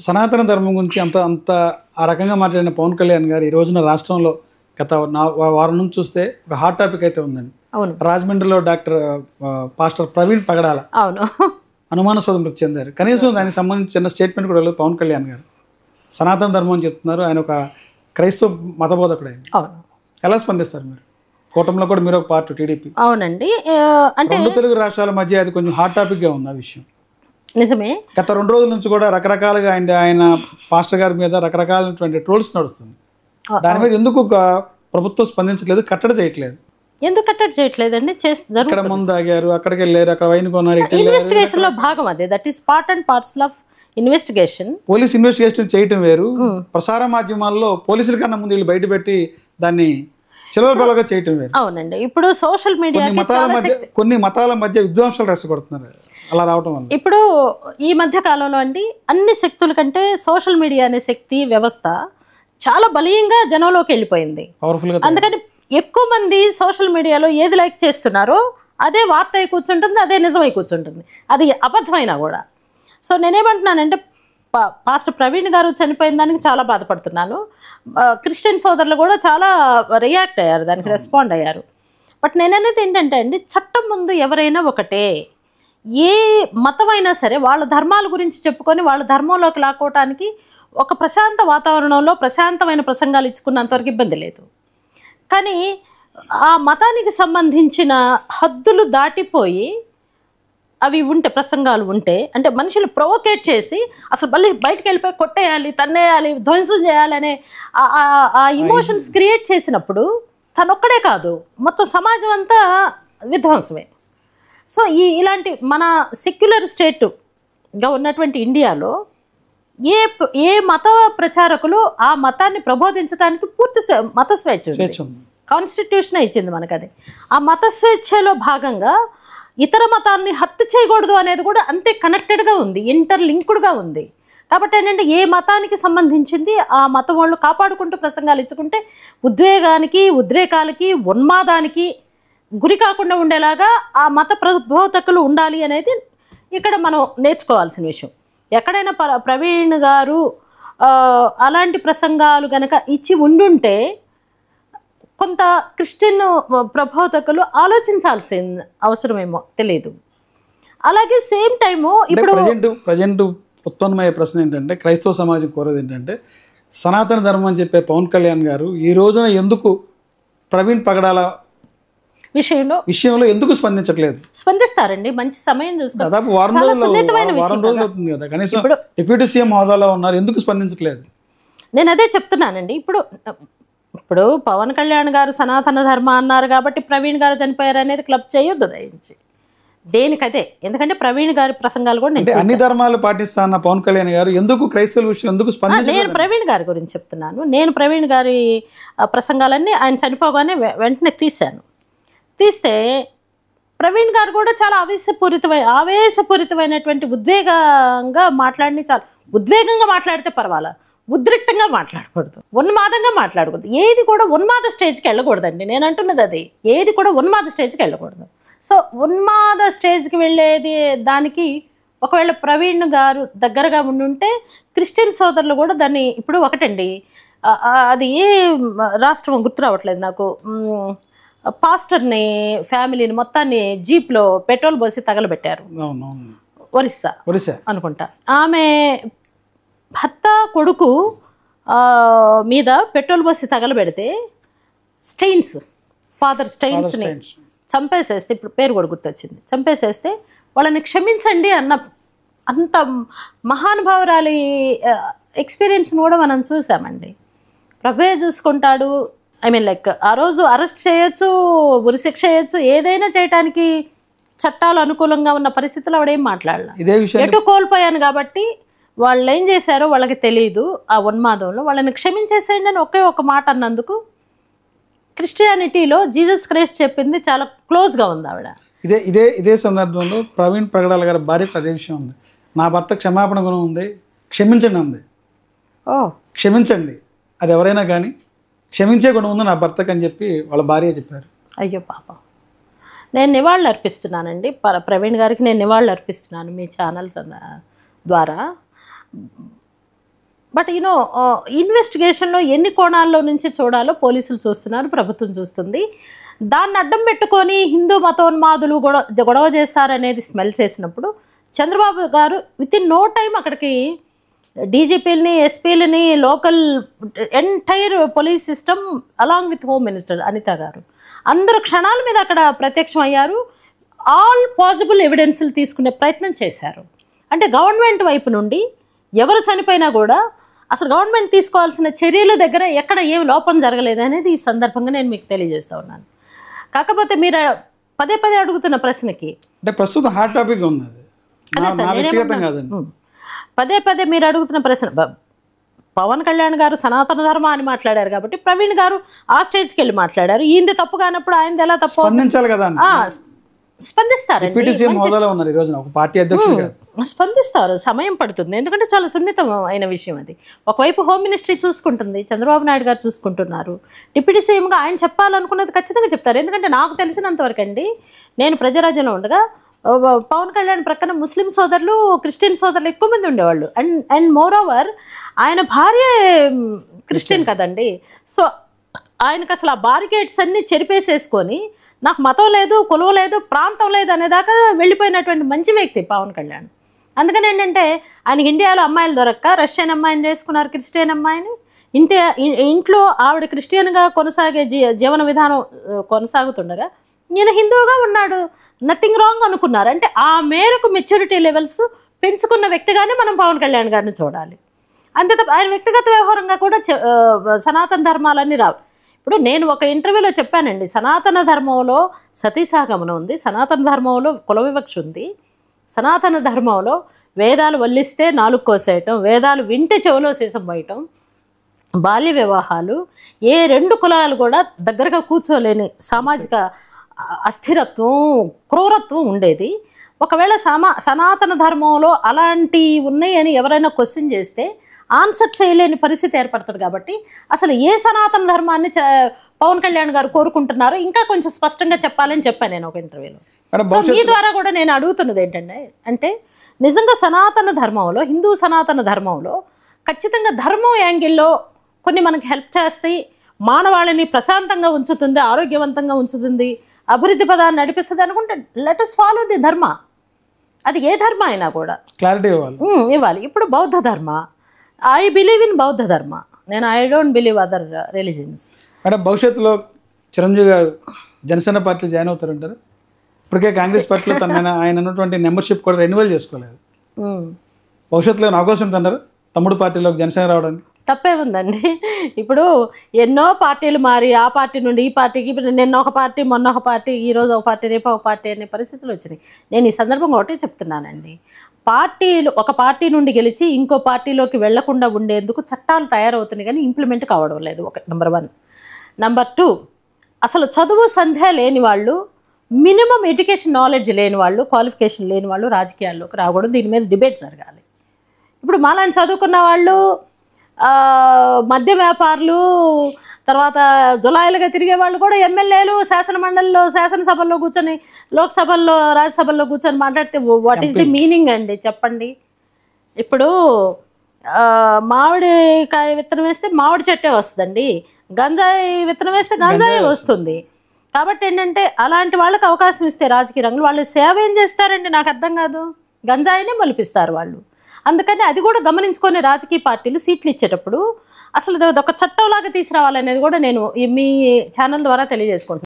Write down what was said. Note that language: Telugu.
సనాతన ధర్మం గురించి అంత అంత ఆ రకంగా మాట్లాడిన పవన్ కళ్యాణ్ గారు ఈ రోజున రాష్ట్రంలో గత వారం నుంచి చూస్తే ఒక హాట్ టాపిక్ అయితే ఉందండి. అవును, రాజమండ్రిలో పాస్టర్ ప్రవీణ్ పగడాల అవును, అనుమానాస్పద మృతి చెందారు. కనీసం దానికి సంబంధించి చిన్న స్టేట్మెంట్ కూడా లేదు పవన్ కళ్యాణ్ గారు. సనాతన ధర్మం అని చెప్తున్నారు, ఆయన ఒక క్రైస్తవ మతబోధకుడు. ఆయన అవును. ఎలా స్పందిస్తారు మీరు? కూటమిలో కూడా మీరు ఒక పార్టీ టీడీపీ. అవునండి, అంటే 2 తెలుగు రాష్ట్రాల మధ్య అది కొంచెం హాట్ టాపిక్గా ఉంది ఆ విషయం. నిజమే. గత 2 రోజుల నుంచి కూడా రకరకాలుగా ఆయన పాస్టర్ గారి మీద రకరకాలైనటువంటి ట్రోల్స్ నడుస్తుంది. దాని మీద ఎందుకు ప్రభుత్వం స్పందించట్లేదు, కట్టడి చేయట్లేదు? ఎందుకు కట్టడి చేయట్లేదండి? ఇక్కడ ముందు ఆగారు, అక్కడికి వెళ్ళారు, అక్కడ వైన్ కొన్నారు. ఇన్వెస్టిగేషన్ లో భాగం అదే, that is part and parcel of investigation. Police investigation చేయటం వేరు, ప్రసార మాధ్యమాల్లో పోలీసుల కన్నా ముందు వీళ్ళు బయట పెట్టి దాన్ని చిలవబలగా చేయటం వేరు. అవునండి, ఇప్పుడు సోషల్ మీడియా కొన్ని మతాల మధ్య విద్వాంసాలు రెచ్చగొడుతున్నారు అలా రావటం వల్ల. ఇప్పుడు ఈ మధ్య కాలంలో అండి అన్ని శక్తుల కంటే సోషల్ మీడియా అనే శక్తి వ్యవస్థ చాలా బలీయంగా జనంలోకి వెళ్ళిపోయింది, పవర్ఫుల్ గా. అందుకని ఎక్కువ మంది సోషల్ మీడియాలో ఏది లైక్ చేస్తున్నారో అదే వార్త అయి కూర్చుంటుంది, అదే నిజమై కూర్చుంటుంది, అది అబద్ధమైనా కూడా. సో నేనేమంటున్నానంటే పాస్టర్ ప్రవీణ్ గారు చనిపోయిన దానికి చాలా బాధపడుతున్నాను. క్రిస్టియన్ సోదరులు కూడా చాలా రియాక్ట్ అయ్యారు, దానికి రెస్పాండ్ అయ్యారు. బట్ నేననేది ఏంటంటే అండి, చట్టం ముందు ఎవరైనా ఒకటే. ఏ మతమైనా సరే వాళ్ళ ధర్మాల గురించి చెప్పుకొని వాళ్ళ ధర్మంలోకి లాక్కోవటానికి ఒక ప్రశాంత వాతావరణంలో ప్రశాంతమైన ప్రసంగాలు ఇచ్చుకున్నంతవరకు ఇబ్బంది లేదు. కానీ ఆ మతానికి సంబంధించిన హద్దులు దాటిపోయి అవి ఉంటే, ప్రసంగాలు ఉంటే, అంటే మనుషులు ప్రొవోకేట్ చేసి అసలు మళ్ళీ బయటకు వెళ్ళిపోయి కొట్టేయాలి, తన్నేయాలి, ధ్వంసం చేయాలనే ఆ ఇమోషన్స్ క్రియేట్ చేసినప్పుడు తనొక్కడే కాదు మొత్తం సమాజం అంతా విధ్వంసమే. సో ఇలాంటి మన సెక్యులర్ స్టేట్గా ఉన్నటువంటి ఇండియాలో ఏ మత ప్రచారకులు ఆ మతాన్ని ప్రబోధించడానికి పూర్తి మత స్వేచ్ఛ ఉంది, కాన్స్టిట్యూషన్ ఇచ్చింది మనకు. అది ఆ మత స్వేచ్ఛలో భాగంగా ఇతర మతాన్ని హత్య చేయకూడదు అనేది కూడా అంతే కనెక్టెడ్గా ఉంది, ఇంటర్లింక్డ్గా ఉంది. కాబట్టి ఏంటంటే ఏ మతానికి సంబంధించింది ఆ మతం వాళ్ళు కాపాడుకుంటూ ప్రసంగాలు ఇచ్చుకుంటే ఉద్వేగానికి, ఉద్రేకాలకి, ఉన్మాదానికి గురి కాకుండా ఉండేలాగా ఆ మత ప్రబోధకులు ఉండాలి అనేది ఇక్కడ మనం నేర్చుకోవాల్సిన విషయం. ఎక్కడైనా ప్రవీణ్ గారు అలాంటి ప్రసంగాలు కనుక ఇచ్చి ఉండుంటే కొంత క్రిస్టియన్ ప్రబోధకులు ఆలోచించాల్సిన అవసరమేమో తెలియదు. అలాగే సేమ్ టైము ఇప్పుడు ప్రజెంట్ ఉత్పన్నమయ్యే ప్రశ్న ఏంటంటే, క్రైస్తవ సమాజం కోరేది ఏంటంటే, సనాతన ధర్మం అని చెప్పే పవన్ కళ్యాణ్ గారు ఈ రోజున ఎందుకు ప్రవీణ్ పగడాల విషయంలో ఎందుకు స్పందించట్లేదు? స్పందిస్తారండి, మంచి సమయం చూసుకుంటారు. దాదాపు వారం రోజులు అవుతుంది కదా, కనీసం డిప్యూటీ సీఎం హోదాలో ఉన్నారు, ఎందుకు స్పందించట్లేదు? నేను అదే చెప్తున్నానండి. ఇప్పుడు పవన్ కళ్యాణ్ గారు సనాతన ధర్మ అన్నారు కాబట్టి ప్రవీణ్ గారు చనిపోయారు అనేది క్లబ్ చేయొద్దు దయించి దేనికదే. ఎందుకంటే ప్రవీణ్ గారి ప్రసంగాలు కూడా నేను అన్ని ధర్మాలు పాటిస్తా అన్న పవన్ కళ్యాణ్ గారు ఎందుకు క్రైస్తవుల విషయం ఎందుకు స్పందించలేదు? నేను ప్రవీణ్ గారి గురించి చెప్తున్నాను. నేను ప్రవీణ్ గారి ప్రసంగాలన్నీ ఆయన చనిపోగానే వెంటనే తీస్తే ప్రవీణ్ గారు కూడా చాలా ఆవేశపూరితమైనటువంటి ఉద్వేగంగా చాలా ఉద్వేగంగా మాట్లాడితే పర్వాలా, ఉద్రిక్తంగా మాట్లాడకూడదు, ఉన్మాదంగా మాట్లాడకూడదు. ఏది కూడా ఉన్మాద స్టేజ్కి వెళ్ళకూడదండి, నేను అంటున్నది అది. ఏది కూడా ఉన్మాద స్టేజ్కి వెళ్ళకూడదు. సో ఉన్మాద స్టేజ్కి వెళ్ళేది దానికి ఒకవేళ ప్రవీణ్ గారు దగ్గరగా ఉండుంటే క్రిస్టియన్ సోదరులు కూడా దాన్ని ఇప్పుడు ఒకటండి, అది ఏ రాష్ట్రం గుర్తు రావట్లేదు నాకు, పాస్టర్ని ఫ్యామిలీని మొత్తాన్ని జీప్లో పెట్రోల్ పోసి తగలబెట్టారు, ఒరిస్సా అనుకుంటా. ఆమె భర్త కొడుకు మీద పెట్రోల్ పోసి తగలబెడితే ఫాదర్ స్టెయిన్స్ని చంపేసేస్తే, ఇప్పుడు పేరు కూడా గుర్తొచ్చింది, చంపేసేస్తే వాళ్ళని క్షమించండి అంత మహానుభావురాలి ఎక్స్పీరియన్స్ని కూడా మనం చూసామండి. ప్రభువే చూసుకుంటాడు. లైక్ ఆ రోజు అరెస్ట్ చేయొచ్చు, ఉరిశిక్ష చేయొచ్చు, ఏదైనా చేయడానికి చట్టాలు అనుకూలంగా ఉన్న పరిస్థితుల్లో ఆవిడేం మాట్లాడలేదు. ఎటు కోల్పోయాను కాబట్టి వాళ్ళు ఏం చేశారో వాళ్ళకి తెలియదు. ఆ ఉన్మాదంలో వాళ్ళని క్షమించేసేయండి అని ఒక మాట అన్నందుకు క్రిస్టియానిటీలో జీసస్ క్రైస్ట్ చెప్పింది చాలా క్లోజ్గా ఉంది ఆవిడ. ఇదే సందర్భంలో ప్రవీణ్ పగడాల గారి భార్యకు అదే విషయం ఉంది. నా భర్త క్షమాపణ గుణం ఉంది, క్షమించండి అంది. క్షమించండి, అది ఎవరైనా కానీ క్షమించే గుణం ఉంది నా భర్తకు అని చెప్పి వాళ్ళ భార్య చెప్పారు. అయ్యో పాపం. నేను నివాళులు అర్పిస్తున్నానండి ప్రవీణ్ గారికి, నేను నివాళులు అర్పిస్తున్నాను మీ ఛానల్స్ ద్వారా. బట్ యూనో ఇన్వెస్టిగేషన్లో ఎన్ని కోణాల్లో నుంచి చూడాలో పోలీసులు చూస్తున్నారు, ప్రభుత్వం చూస్తుంది. దాన్ని అడ్డం పెట్టుకొని హిందూ మతోన్మాదులు గొడవ చేస్తారనేది స్మెల్ చేసినప్పుడు చంద్రబాబు గారు విత్ ఇన్ నో టైం అక్కడికి డీజీపీలని, ఎస్పీలని, local entire police system along with home minister Anitha garu అందరూ క్షణాల మీద అక్కడ ప్రత్యక్షం అయ్యారు. ఆల్ పాసిబుల్ ఎవిడెన్స్లు తీసుకునే ప్రయత్నం చేశారు. అంటే గవర్నమెంట్ వైపు నుండి ఎవరు చనిపోయినా కూడా అసలు గవర్నమెంట్ తీసుకోవాల్సిన చర్యల దగ్గర ఎక్కడ ఏమి లోపం జరగలేదు అనేది ఈ సందర్భంగా నేను మీకు తెలియజేస్తూ ఉన్నాను. కాకపోతే మీరు పదే పదే అడుగుతున్న ప్రశ్నకి అంటే ప్రస్తుతం హాట్ టాపిక్ ఉన్నది, వ్యక్తిగతం కాదండి. పదే పదే మీరు అడుగుతున్న ప్రశ్న, పవన్ కళ్యాణ్ గారు సనాతన ధర్మ అని మాట్లాడారు కాబట్టి ప్రవీణ్ గారు ఆ స్టేజ్కి వెళ్ళి మాట్లాడారు. ఈయనది తప్పు కానప్పుడు ఆయనది ఎలా తప్పు? స్పందించాలి కదా, స్పందిస్తారు. స్పందిస్తారు, సమయం పడుతుంది, ఎందుకంటే చాలా సున్నితం అయిన విషయం అది. ఒకవైపు హోమ్ మినిస్ట్రీ చూసుకుంటుంది, చంద్రబాబు నాయుడు గారు చూసుకుంటున్నారు. డిప్యూటీ సీఎంగా ఆయన చెప్పాలనుకున్నది ఖచ్చితంగా చెప్తారు. ఎందుకంటే నాకు తెలిసినంతవరకు అండి, నేను ప్రజారాజ్యంలో ఉండగా పవన్ కళ్యాణ్ ప్రక్కన ముస్లిం సోదరులు, క్రిస్టియన్ సోదరులు ఎక్కువ మంది ఉండేవాళ్ళు. అండ్ మోర్ ఓవర్ ఆయన భార్య క్రిస్టియన్ కదండి. సో ఆయనకు అసలు ఆ బారికేడ్స్ అన్నీ చెరిపేసేసుకొని నాకు మతం లేదు, కులం లేదు, ప్రాంతం లేదు అనేదాకా వెళ్ళిపోయినటువంటి మంచి వ్యక్తి పవన్ కళ్యాణ్. అందుకని ఏంటంటే ఆయనకి ఇండియాలో అమ్మాయిలు దొరక్క రష్యన్ అమ్మాయిని చేసుకున్నారు, క్రిస్టియన్ అమ్మాయిని. ఇంట్లో ఆవిడ క్రిస్టియన్గా కొనసాగే జీవన విధానం కొనసాగుతుండగా ఈయన హిందువుగా ఉన్నాడు, నథింగ్ రాంగ్ అనుకున్నారు. అంటే ఆ మేరకు మెచ్యూరిటీ లెవెల్స్ పెంచుకున్న వ్యక్తిగానే మనం పవన్ కళ్యాణ్ గారిని చూడాలి. అంతే తప్ప ఆయన వ్యక్తిగత వ్యవహారంగా కూడా సనాతన ధర్మాలన్నీ రావు. ఇప్పుడు నేను ఒక ఇంటర్వ్యూలో చెప్పానండి, సనాతన ధర్మంలో సతీసాగమనం ఉంది, సనాతన ధర్మంలో కుల వివక్ష ఉంది, సనాతన ధర్మంలో వేదాలు వల్లిస్తే నాలుగు కోసేయటం, వేదాలు వింటే చెవులో సీసం పోయటం, బాల్య వివాహాలు, ఏ రెండు కులాలు కూడా దగ్గరగా కూర్చోలేని సామాజిక అస్థిరత్వం, క్రూరత్వం ఉండేది. ఒకవేళ సనాతన ధర్మంలో అలాంటివి ఉన్నాయని ఎవరైనా క్వశ్చన్ చేస్తే ఆన్సర్ చేయలేని పరిస్థితి ఏర్పడుతుంది. కాబట్టి అసలు ఏ సనాతన ధర్మాన్ని పవన్ కళ్యాణ్ గారు కోరుకుంటున్నారో ఇంకా కొంచెం స్పష్టంగా చెప్పాలని చెప్పాను నేను ఒక ఇంటర్వ్యూలో. మీ ద్వారా కూడా నేను అడుగుతున్నది ఏంటంటే, అంటే నిజంగా సనాతన ధర్మంలో, హిందూ సనాతన ధర్మంలో ఖచ్చితంగా ధర్మం యాంగిల్లో కొన్ని మనకి హెల్ప్ చేస్తాయి, మానవాళిని ప్రశాంతంగా ఉంచుతుంది, ఆరోగ్యవంతంగా ఉంచుతుంది, అభివృద్ధి పదాన్ని నడిపిస్తుంది అనుకుంటే లెట్ us ఫాలో ది ధర్మ. అది ఏ ధర్మ అయినా కూడా క్లారిటీ ఇవ్వాలి. ఇప్పుడు బౌద్ధ ధర్మ, ఐ బిలీవ్ ఇన్ బౌద్ధ ధర్మ, నేను I don't believe other religions. Madam, భవిష్యత్తులో చిరంజీవి గారు జనసేన పార్టీలో జాయిన్ అవుతారంటారు? ఇప్పటికే కాంగ్రెస్ పార్టీలో ఆయన ఉన్నటువంటి మెంబర్షిప్ కూడా రెన్యువల్ చేసుకోలేదు. భవిష్యత్తులో అవకాశం ఉందంటారు తమ్ముడు పార్టీలోకి జనసేన రావడానికి? తప్పే ఉందండి. ఇప్పుడు ఎన్నో పార్టీలు మారి ఆ పార్టీ నుండి ఈ పార్టీకి, నిన్న ఒక పార్టీ, మొన్న ఒక పార్టీ, ఈరోజు ఒక పార్టీ, రేపు ఒక పార్టీ అనే పరిస్థితులు వచ్చినాయి. నేను ఈ సందర్భంగా ఒకటే చెప్తున్నానండి, పార్టీలు ఒక పార్టీ నుండి గెలిచి ఇంకో పార్టీలోకి వెళ్లకుండా ఉండేందుకు చట్టాలు తయారవుతున్నాయి కానీ ఇంప్లిమెంట్ కావడం లేదు. నెంబర్ 1. నెంబర్ 2, అసలు చదువు సంధ్య లేని వాళ్ళు, మినిమం ఎడ్యుకేషన్ నాలెడ్జ్ లేని వాళ్ళు, క్వాలిఫికేషన్ లేని వాళ్ళు రాజకీయాల్లోకి రాకూడదు. దీని మీద డిబేట్ జరగాలి. ఇప్పుడు మాలాంటి చదువుకున్న వాళ్ళు, మద్య వ్యాపారులు, తర్వాత జులాయిలుగా తిరిగే వాళ్ళు కూడా ఎమ్మెల్యేలు, శాసనమండలిలో, శాసనసభల్లో కూర్చొని, లోక్సభల్లో, రాజ్యసభల్లో కూర్చొని మాట్లాడితే వాట్ ఈస్ ది మీనింగ్ అండి చెప్పండి? ఇప్పుడు మామిడికాయ విత్తనం వేస్తే మామిడి చెట్టే వస్తుందండి, గంజాయి విత్తనం వేస్తే గంజాయి వస్తుంది. కాబట్టి ఏంటంటే అలాంటి వాళ్ళకి అవకాశం ఇస్తే రాజకీయ రంగంలో వాళ్ళు సేవ ఏం చేస్తారండి నాకు అర్థం కాదు. గంజాయినే మొలిపిస్తారు వాళ్ళు. అందుకని అది కూడా గమనించుకొని రాజకీయ పార్టీలు సీట్లు ఇచ్చేటప్పుడు అసలు ఒక చట్టంలాగా తీసుకురావాలనేది కూడా నేను మీ ఛానల్ ద్వారా తెలియజేసుకుంటున్నాను.